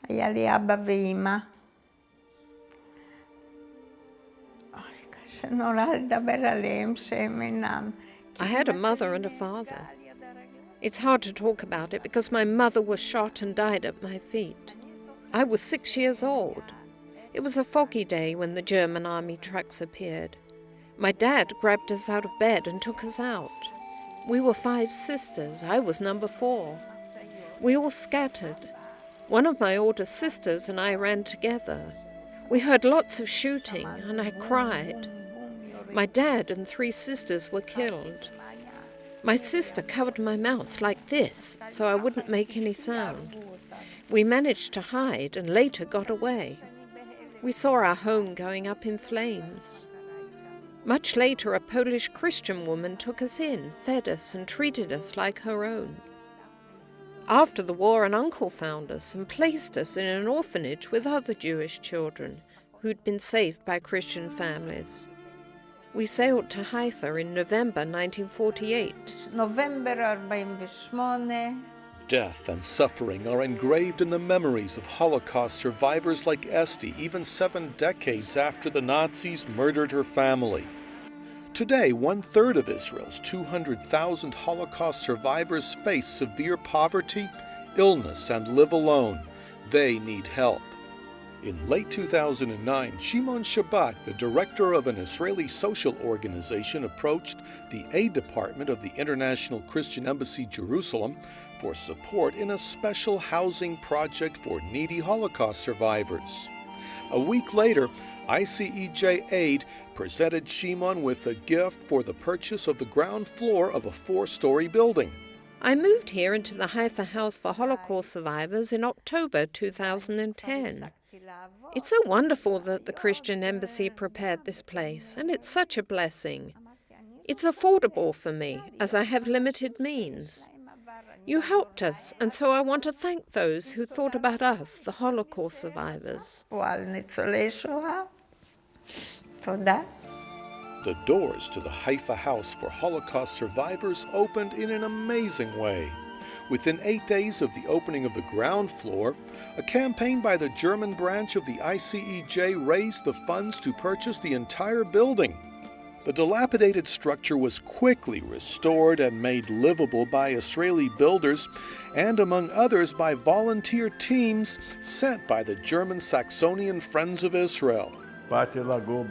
היה לי אבא ואימא. קשה נורא לדבר עליהם שהם אינם. I had a mother and a father. It's hard to talk about it because my mother was shot and died at my feet. I was 6 years old. It was a foggy day when the German army trucks appeared. My dad grabbed us out of bed and took us out. We were 5 sisters. I was number 4. We all scattered. One of my older sisters and I ran together. We heard lots of shooting and I cried. My dad and 3 sisters were killed. My sister covered my mouth like this so I wouldn't make any sound. We managed to hide and later got away. We saw our home going up in flames. Much later, a Polish Christian woman took us in, fed us, and treated us like her own. After the war, an uncle found us and placed us in an orphanage with other Jewish children who'd been saved by Christian families. We sailed to Haifa in November 1948. נובמבר 48. Death and suffering are engraved in the memories of Holocaust survivors like Esti, even 7 decades after the Nazis murdered her family. Today, 1/3 of Israel's 200,000 Holocaust survivors face severe poverty, illness, and live alone. They need help. In late 2009, Shimon Shabak, the director of an Israeli social organization, approached the aid department of the International Christian Embassy Jerusalem for support in a special housing project for needy Holocaust survivors. A week later, ICEJ Aid presented Shimon with a gift for the purchase of the ground floor of a 4-story building. I moved here into the Haifa House for Holocaust Survivors in October 2010. It's so wonderful that the Christian Embassy prepared this place, and it's such a blessing. It's affordable for me, as I have limited means. You helped us, and so I want to thank those who thought about us, the Holocaust survivors. ועל ניצולי שואה. תודה. The doors to the Haifa House for Holocaust Survivors opened in an amazing way. Within 8 days of the opening of the ground floor, a campaign by the German branch of the ICEJ raised the funds to purchase the entire building. The dilapidated structure was quickly restored and made livable by Israeli builders and, among others, by volunteer teams sent by the German Saxonian Friends of Israel. באתי לגור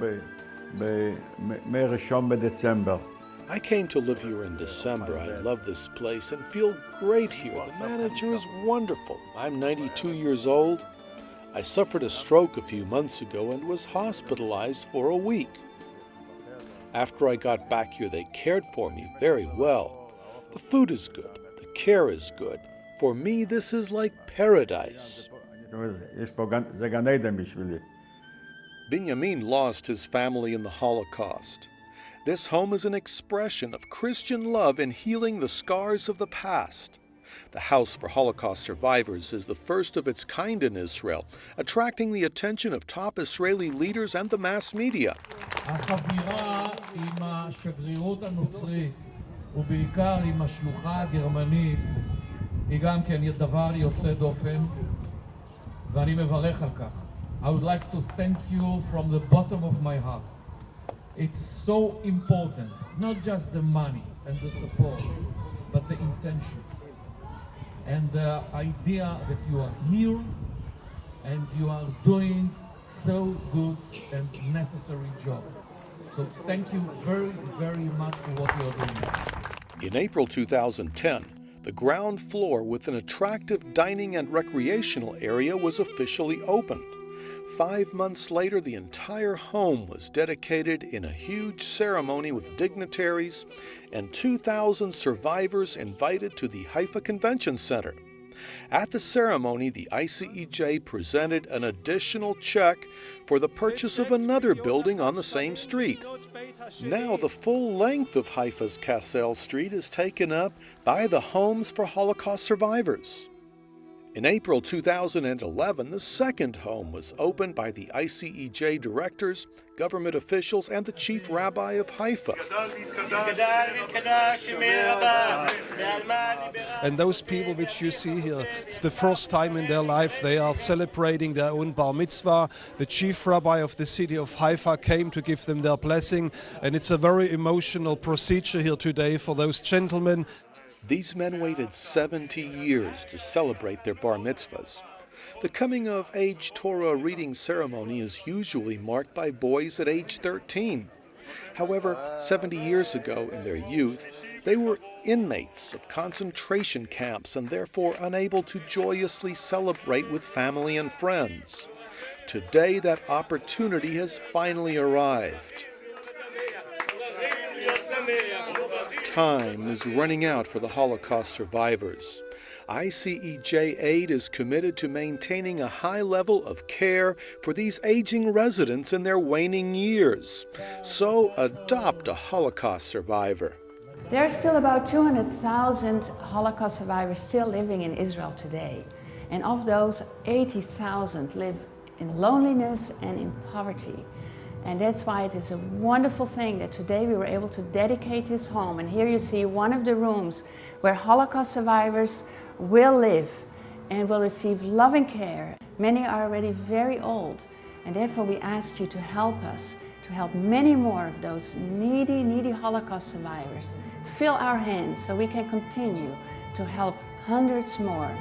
מ-1 בדצמבר. I came to live here in December. I love this place and feel great here. The manager is wonderful. I'm 92 years old. I suffered a stroke a few months ago and was hospitalized for a week. After I got back here, they cared for me very well. The food is good. The care is good. For me, this is like paradise. זה גן עדן בשבילי. Binyamin lost his family in the Holocaust. This home is an expression of Christian love in healing the scars of the past. The House for Holocaust Survivors is the first of its kind in Israel, attracting the attention of top Israeli leaders and the mass media. החבירה עם השגרירות הנוצרית ובעיקר עם השלוחה הגרמנית היא גם כן דבר יוצא דופן ואני מברך על כך. I would like to thank you from the bottom of my heart. It's so important, not just the money and the support, but the intention and the idea that you are here and you are doing so good and necessary job. So thank you very, very much for what you are doing. In April 2010, the ground floor with an attractive dining and recreational area was officially opened. 5 months later, the entire home was dedicated in a huge ceremony with dignitaries and 2,000 survivors invited to the Haifa Convention Center. At the ceremony, the ICEJ presented an additional check for the purchase of another building on the same street. Now the full length of Haifa's Kassel Street is taken up by the Homes for Holocaust Survivors. In April 2011, the second home was opened by the ICEJ directors, government officials, and the chief rabbi of Haifa. And those people which you see here, it's the first time in their life they are celebrating their own bar mitzvah. The chief rabbi of the city of Haifa came to give them their blessing, and it's a very emotional procedure here today for those gentlemen. These men waited 70 years to celebrate their bar mitzvahs. The coming-of-age Torah reading ceremony is usually marked by boys at age 13. However, 70 years ago, in their youth, they were inmates of concentration camps and therefore unable to joyously celebrate with family and friends. Today, that opportunity has finally arrived. Time is running out for the Holocaust survivors. ICEJ Aid is committed to maintaining a high level of care for these aging residents in their waning years. So adopt a Holocaust survivor. There are still about 200,000 Holocaust survivors still living in Israel today. And of those, 80,000 live in loneliness and in poverty. And that's why it is a wonderful thing that today we were able to dedicate this home. And here you see one of the rooms where Holocaust survivors will live and will receive loving care. Many are already very old, and therefore we ask you to help us, to help many more of those needy Holocaust survivors. Fill our hands so we can continue to help hundreds more.